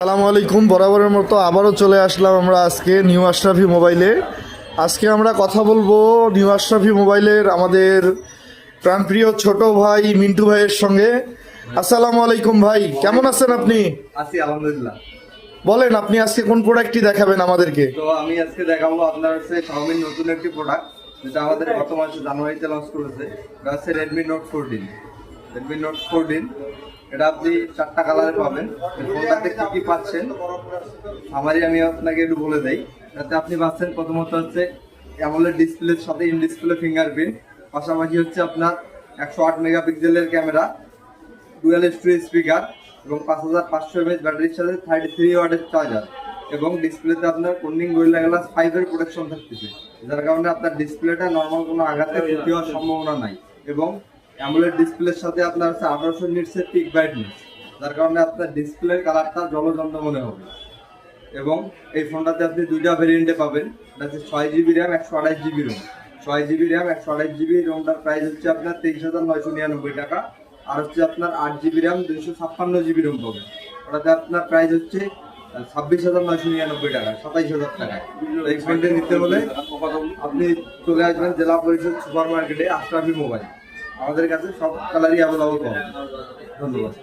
আসসালামু আলাইকুম। বরাবরের মতো আবারও চলে আসলাম আমরা আজকে নিউ আশরাফি মোবাইলে। আজকে আমরা কথা বলবো নিউ আশরাফি মোবাইলের আমাদের প্রাণপ্রিয় ছোট ভাই মিন্টু ভাইয়ের সঙ্গে। আসসালামু আলাইকুম ভাই, কেমন আছেন আপনি? আছি আলহামদুলিল্লাহ। বলেন আপনি আজকে কোন প্রোডাক্টটি দেখাবেন আমাদেরকে? তো আমি আজকে দেখাবো আপনার হচ্ছে Xiaomi নতুন একটি প্রোডাক্ট, যেটা আমাদের গত মাসে জানুয়ারিতে লঞ্চ করেছে। এটা হচ্ছে Redmi Note 14। Redmi Note 14 এটা আপনি 4টা কালারে পাবেন। এই ফোনটাতে কি কি পাচ্ছেন আমি আপনাকে একটু বলে দেই। এটাতে আপনি পাচ্ছেন প্রথমত হচ্ছে অ্যামোলেড ডিসপ্লের সাথে ইন ডিসপ্লে ফিঙ্গারপ্রিন্ট, পাশাপাশি হচ্ছে আপনার 108 মেগাপিক্সেলের ক্যামেরা, ডুয়াল স্টোরেজ স্পিকার এবং 5500 mAh ব্যাটারির সাথে 33 ওয়াটের চার্জার, এবং ডিসপ্লেতে আপনার কর্নিং গরিলা গ্লাস 5 এর প্রোটেকশন থাকতেছে, যার কারণে আপনার ডিসপ্লেটা নর্মাল কোনো আঘাতে ক্ষতি হওয়ার সম্ভাবনা নাই। এবং অ্যামোলেড ডিসপ্লের সাথে আপনার হচ্ছে 1800 নিটসের পিক ব্রাইটনেস, যার কারণে আপনার ডিসপ্লের কালারটা জলজন্ত মনে হবে। এবং এই ফোনটাতে আপনি দুইটা ভেরিয়েন্টে পাবেন। এটা হচ্ছে 6GB RAM 128GB ROM. 6GB RAM 128GB রোমটার প্রাইস হচ্ছে আপনার 23,999 টাকা। আর হচ্ছে আপনার 8GB র্যাম 256GB রোম পাবেন, ওটাতে আপনার প্রাইস হচ্ছে 26,999 টাকা, 27,000 টাকা। এই ফোনটা নিতে হলে আপনি চলে আসবেন জেলা পরিষদ সুপার মার্কেটে আশরাফি মোবাইল। আমাদের কাছে সব কালারই অ্যাভেলেবল পাবেন। ধন্যবাদ।